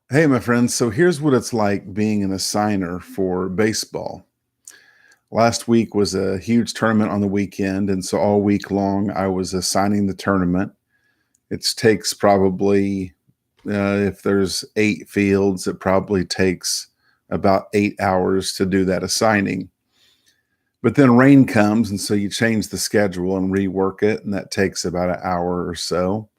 Hey, my friends. So here's what it's like being an assigner for baseball. Last week was a huge tournament on the weekend. And so all week long, I was assigning the tournament. It takes probably, if there's 8 fields, it probably takes about 8 hours to do that assigning. But then rain comes. And so you change the schedule and rework it. And that takes about an hour or so.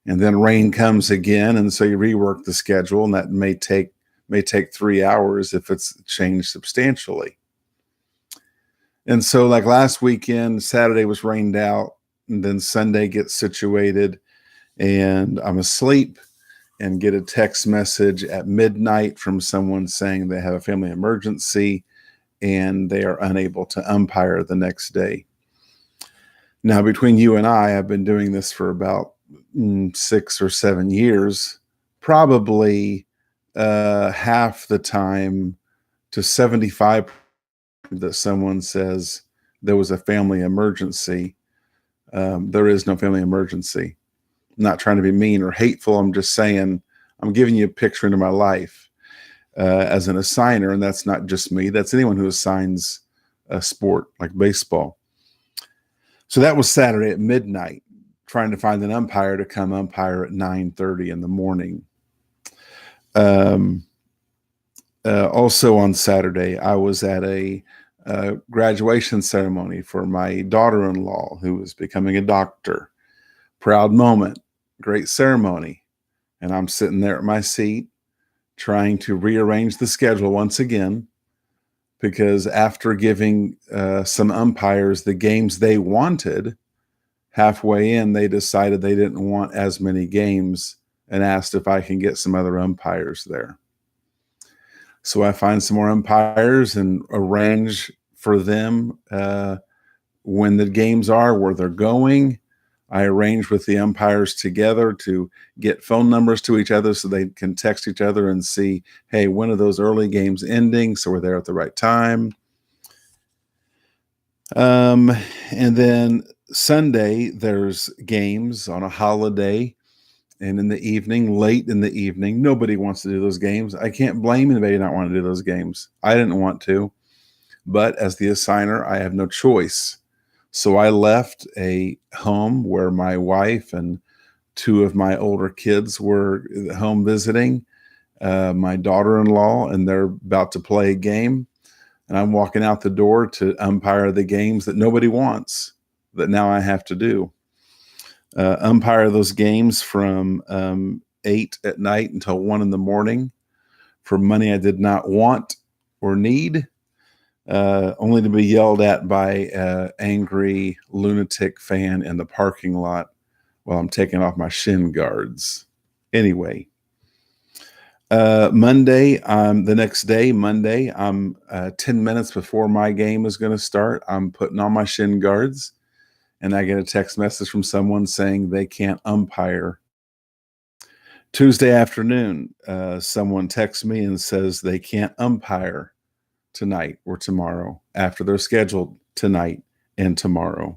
And then rain comes again, and so you rework the schedule, and that may take 3 hours if it's changed substantially. And so, like last weekend, Saturday was rained out, and then Sunday gets situated, and I'm asleep and get a text message at midnight from someone saying they have a family emergency and they are unable to umpire the next day. Now, between you and I've been doing this for about 6 or 7 years, probably half the time to 75 that someone says there was a family emergency. There is no family emergency. I'm not trying to be mean or hateful. I'm just saying I'm giving you a picture into my life as an assigner, and that's not just me. That's anyone who assigns a sport like baseball. So that was Saturday at midnight, trying to find an umpire to come umpire at 9:30 in the morning. Um, Also on Saturday, I was at a graduation ceremony for my daughter-in-law who was becoming a doctor. Proud moment, great ceremony. And I'm sitting there at my seat trying to rearrange the schedule once again because after giving some umpires the games they wanted, halfway in, they decided they didn't want as many games and asked if I can get some other umpires there. So I find some more umpires and arrange for them when the games are, where they're going. I arrange with the umpires together to get phone numbers to each other so they can text each other and see, hey, when are those early games ending? So we're there at the right time. And then Sunday, there's games on a holiday. And in the evening, late in the evening, nobody wants to do those games. I can't blame anybody not want to do those games. I didn't want to. But as the assigner, I have no choice. So I left a home where my wife and two of my older kids were home visiting, my daughter-in-law, and they're about to play a game. And I'm walking out the door to umpire the games that nobody wants, that now I have to do. Umpire those games from 8 at night until 1 in the morning for money I did not want or need, only to be yelled at by an angry lunatic fan in the parking lot while I'm taking off my shin guards. Anyway, the next day, Monday, I'm 10 minutes before my game is going to start. I'm putting on my shin guards, and I get a text message from someone saying they can't umpire. Tuesday afternoon, someone texts me and says they can't umpire tonight or tomorrow after they're scheduled tonight and tomorrow.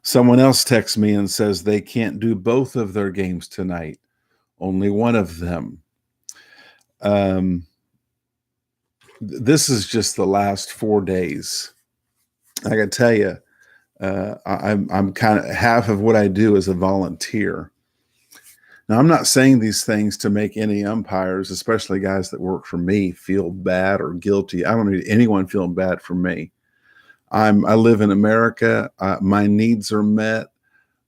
Someone else texts me and says they can't do both of their games tonight, only one of them. This is just the last 4 days. I got to tell you, I'm kind of half of what I do as a volunteer. Now, I'm not saying these things to make any umpires, especially guys that work for me, feel bad or guilty. I don't need anyone feeling bad for me. I live in America. My needs are met.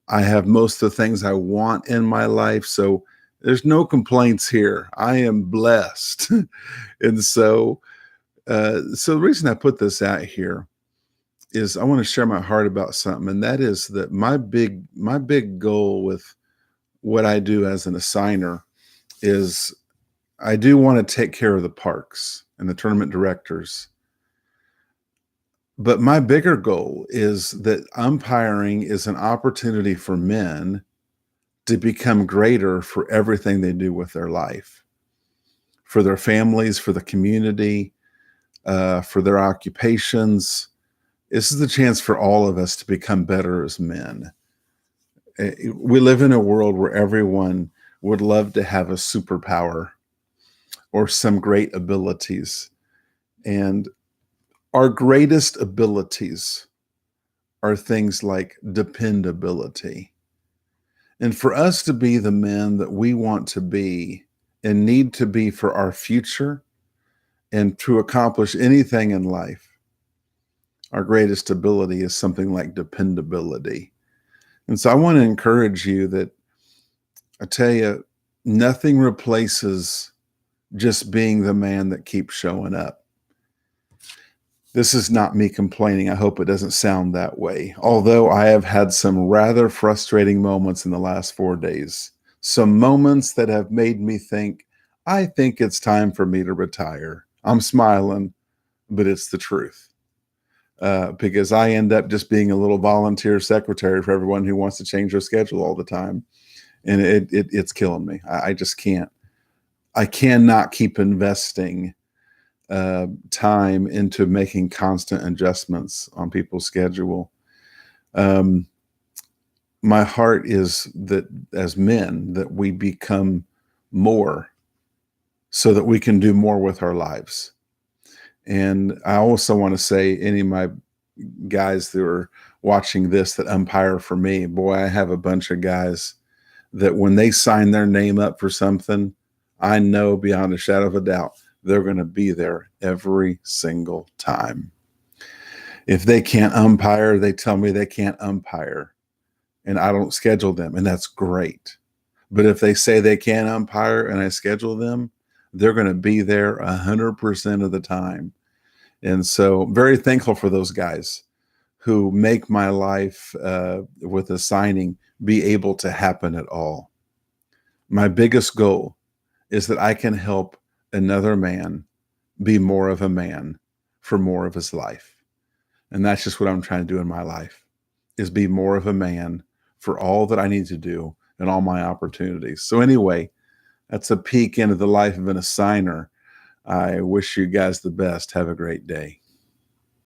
I have most of the things I want in my life. So there's no complaints here. I am blessed. And so the reason I put this out here is I want to share my heart about something. And that is that my big goal with what I do as an assigner is I do want to take care of the parks and the tournament directors. But my bigger goal is that umpiring is an opportunity for men to become greater for everything they do with their life, for their families, for the community, for their occupations. This is the chance for all of us to become better as men. We live in a world where everyone would love to have a superpower. or some great abilities. And our greatest abilities are things like dependability. And for us to be the men that we want to be and need to be for our future and to accomplish anything in life, our greatest ability is something like dependability. And so I want to encourage you that I tell you, nothing replaces just being the man that keeps showing up. This is not me complaining. I hope it doesn't sound that way. Although I have had some rather frustrating moments in the last 4 days, some moments that have made me think, I think it's time for me to retire. I'm smiling, but it's the truth. Because I end up just being a little volunteer secretary for everyone who wants to change their schedule all the time. And it's killing me. I just can't. I cannot keep investing time into making constant adjustments on people's schedule. My heart is that as men, that we become more so that we can do more with our lives. And I also want to say, any of my guys that are watching this that umpire for me, boy, I have a bunch of guys that when they sign their name up for something, I know beyond a shadow of a doubt, they're going to be there every single time. If they can't umpire, they tell me they can't umpire, and I don't schedule them, and that's great. But if they say they can umpire and I schedule them, they're going to be there 100% of the time. And so very thankful for those guys who make my life with a signing be able to happen at all. My biggest goal is that I can help another man be more of a man for more of his life. And that's just what I'm trying to do in my life, is be more of a man for all that I need to do and all my opportunities. So anyway, that's a peek into the life of an assigner. I wish you guys the best. Have a great day.